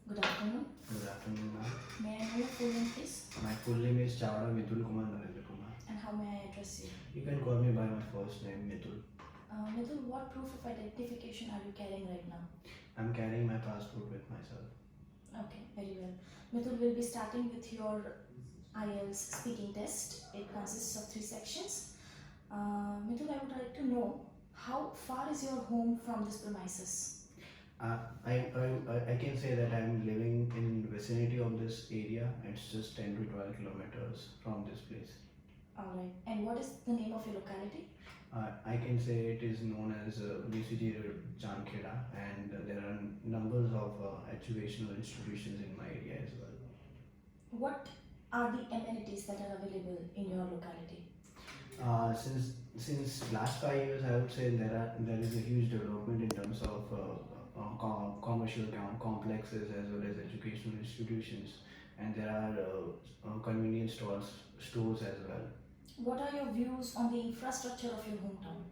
Good afternoon. Good afternoon, ma'am. May I know your full name, please? My full name is Chawda Mithul Kumar Narendra Kumar. And how may I address you? You can call me by my first name, Mithul. Mithul, what proof of identification are you carrying right now? I'm carrying my passport with myself. Okay, very well. Mithul, will be starting with your IELTS speaking test. It consists of 3 sections. Mithul, I would like to know how far is your home from this premises? I can say that I'm living in vicinity of this area. It's just 10 to 12 kilometers from this place. Alright, and what is the name of your locality? I can say it is known as BCG Jankheda, and there are numbers of educational institutions in my area as well. What are the amenities that are available in your locality? Since last 5 years, I would say there is a huge development in terms of commercial complexes as well as educational institutions, and there are convenience stores as well. What are your views on the infrastructure of your hometown?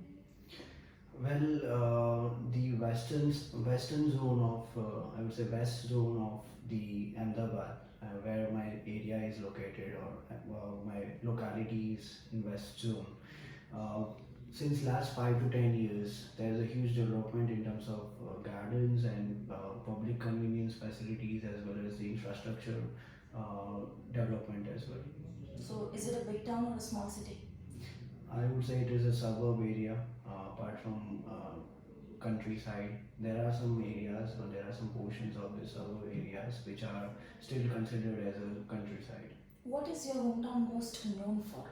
Well, the western zone of I would say west zone of the Ahmedabad, where my area is located, or my locality is in west zone. Uh, since last 5 to 10 years, there is a huge development in terms of gardens and public convenience facilities as well as the infrastructure development as well. So, is it a big town or a small city? I would say it is a suburb area, apart from countryside. There are some areas, or there are some portions of the suburb areas which are still considered as a countryside. What is your hometown most known for?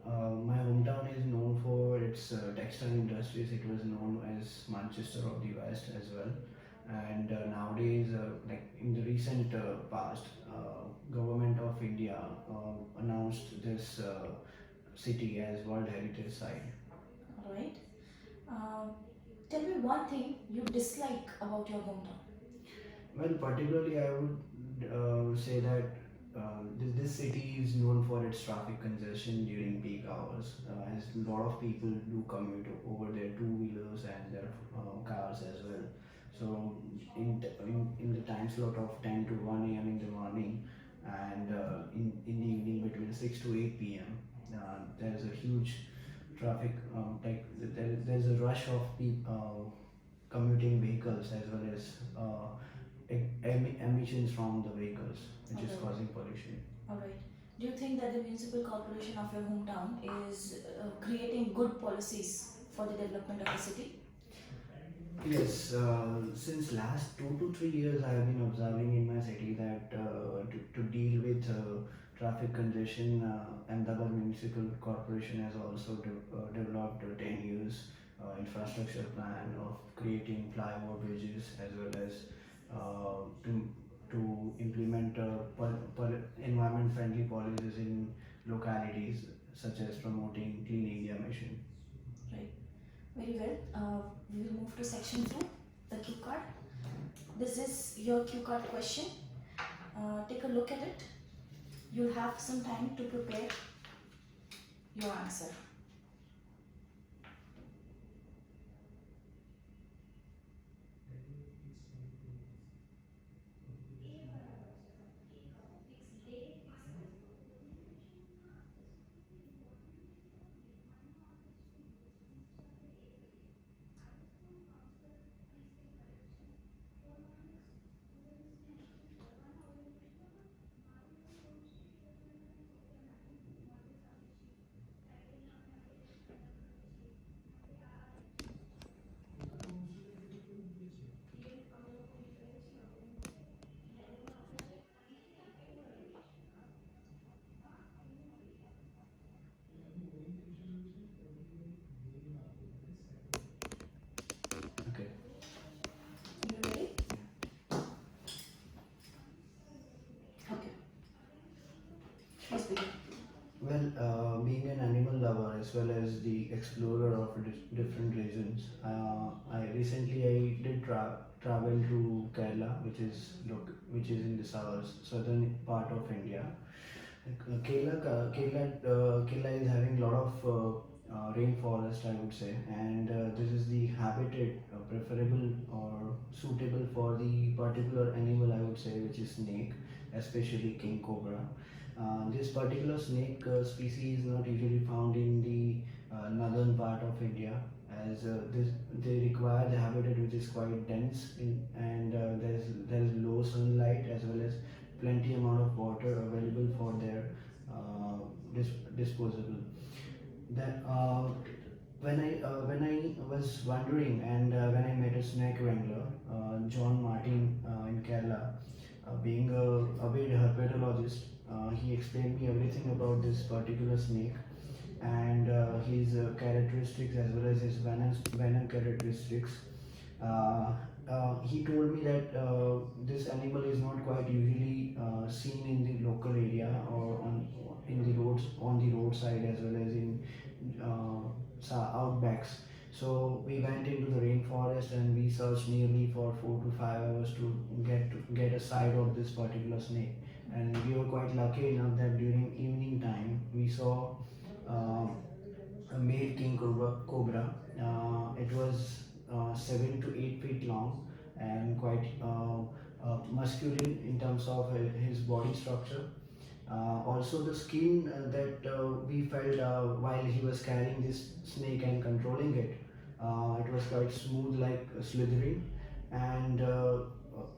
My hometown is known for its textile industries. It was known as Manchester of the West as well. And nowadays, like in the recent past, government of India announced this city as World Heritage Site. Alright. Uh, Tell me one thing you dislike about your hometown. Well, particularly, I would say that this city is known for its traffic congestion during peak hours, as a lot of people do commute over their two-wheelers and their cars as well. So, in the time slot of 10 to 1 a.m. in the morning, and in the evening between 6 to 8 p.m., there's a huge traffic, there's a rush of commuting vehicles as well as emissions from the vehicles, which is Okay. causing pollution. Alright. Do you think that the municipal corporation of your hometown is creating good policies for the development of the city? Yes, since last 2 to 3 years, I have been observing in my city that to deal with traffic congestion, Ahmedabad Municipal Corporation has also developed a 10 years infrastructure plan of creating flyover bridges as well as to implement environment friendly policies in localities such as promoting clean India mission. Right. Very well. We will move to section 2, the cue card. This is your cue card question. Take a look at it. You'll have some time to prepare your answer. Okay. You ready? Okay. Let's begin. Well, being an animal lover as well as the explorer of different regions, I did travel to Kerala, which is in the southern part of India. Kerala is having a lot of rainforest, I would say, and this is the habitat preferable or suitable for the particular animal, I would say, which is snake, especially king cobra. This particular snake species is not usually found in the northern part of India, as they require the habitat which is quite dense and there is low sunlight as well as plenty amount of water available for their uh, disposable. That when I was wondering and when I met a snake wrangler, John Martin in Kerala, being a avid herpetologist, he explained me everything about this particular snake and his characteristics as well as his venom characteristics. Uh, he told me that this animal is not quite usually seen in the local area or in the roads on the roadside as well as in outbacks. So we went into the rainforest and we searched nearly for 4 to 5 hours to get a sight of this particular snake. And we were quite lucky enough that during evening time we saw uh, a male king cobra. It was 7 to 8 feet long and quite masculine in terms of his body structure. Also, the skin that we felt while he was carrying this snake and controlling it, it was quite smooth, like slithering. And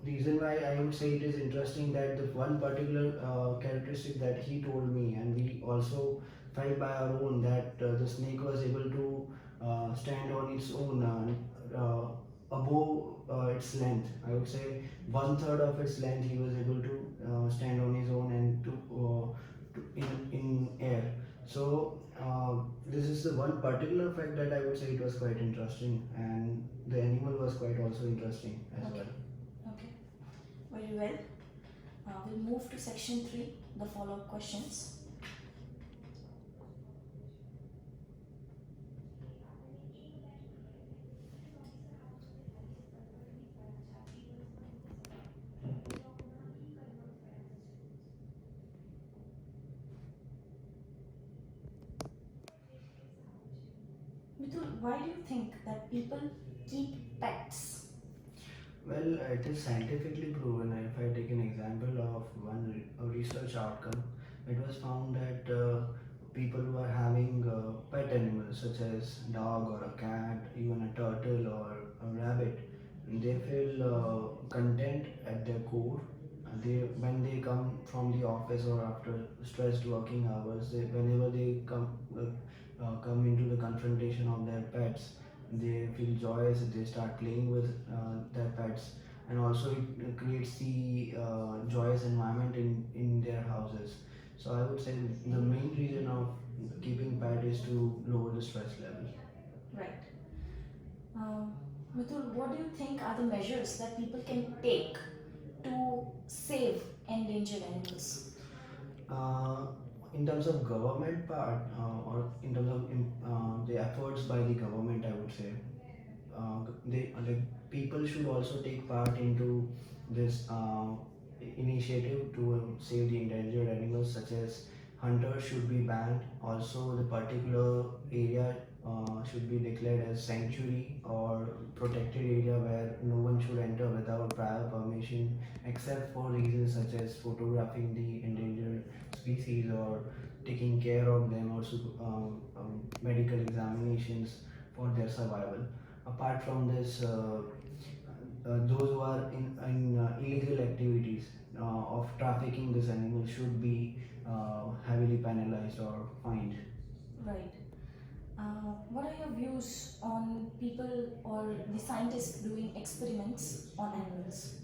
reason why I would say it is interesting that the one particular characteristic that he told me, and we also felt by our own that the snake was able to stand on its own above its length. I would say 1/3 of its length he was able to stand on his own and in air. So this is the one particular fact that I would say it was quite interesting, and the animal was quite also interesting as Okay. well. Okay, very well. We'll move to section 3, the follow-up questions. Mitul, why do you think that people keep pets? Well, it is scientifically proven. If I take an example of a research outcome, it was found that people who are having pet animals such as dog or a cat, even a turtle or a rabbit, they feel content at their core. They when they come from the office or after stressed working hours, whenever they come into the confrontation of their pets, they feel joyous. They start playing with their pets, and also it creates the joyous environment in their houses. So I would say the main reason of keeping pet is to lower the stress level. Right. Um, Mitul, what do you think are the measures that people can take to save endangered animals? uh, in terms of government part or in terms of the efforts by the government, I would say they like people should also take part into this initiative to save the endangered animals, such as hunters should be banned. Also, the particular area should be declared as sanctuary or protected area where no one should enter without prior permission, except for reasons such as photographing the endangered species or taking care of them or medical examinations for their survival. Apart from this, those who are in illegal activities of trafficking this animal should be heavily penalized or fined. Right. What are your views on people or the scientists doing experiments on animals?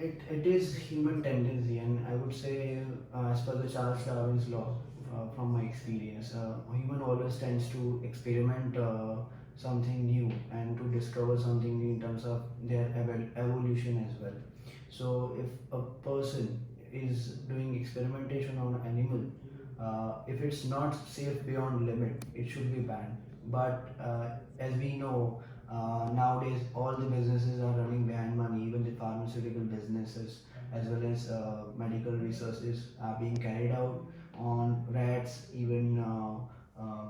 It is human tendency, and I would say, as per the Charles Darwin's law, from my experience, human always tends to experiment something new and to discover something new in terms of their evolution as well. So, if a person is doing experimentation on an animal, if it's not safe beyond limit, it should be banned. But as we know, nowadays all the businesses are running behind money, even the pharmaceutical businesses as well as medical researches are being carried out on rats, even uh,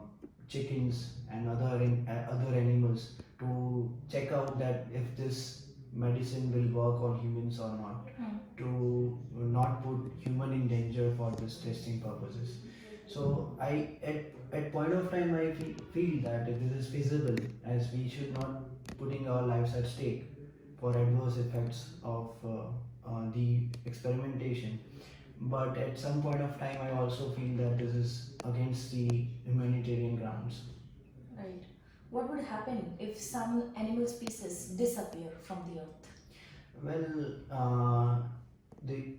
chickens and other animals to check out that if this medicine will work on humans or not, Hmm. to not put human in danger for this testing purposes. So at point of time I feel that if this is feasible, as we should not putting our lives at stake for adverse effects of the experimentation. But at some point of time I also feel that this is against the humanitarian grounds. Right. What would happen if some animal species disappear from the earth? Well, the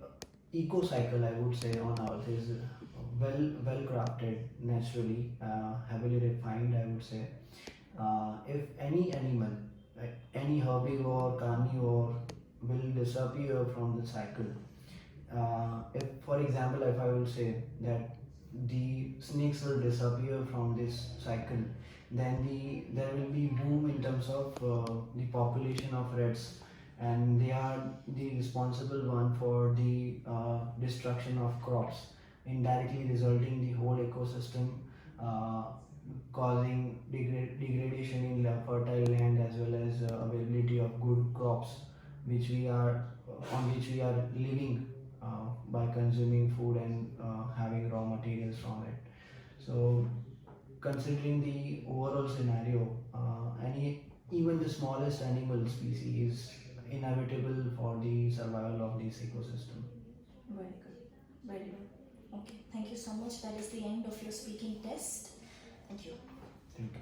eco cycle I would say on Earth is well crafted, naturally, heavily refined. I would say, if any animal, like any herbivore, carnivore, will disappear from the cycle. If, for example, if I will say that the snakes will disappear from this cycle, then there will be boom in terms of the population of rats, and they are the responsible one for the destruction of crops, indirectly resulting the whole ecosystem, uh, causing degradation in fertile land as well as availability of good crops, which we are on which we are living by consuming food and having raw materials from it. So, considering the overall scenario, any even the smallest animal species is inevitable for the survival of this ecosystem. Very good. Very good. Okay. Thank you so much. That is the end of your speaking test. Thank you. Thank you.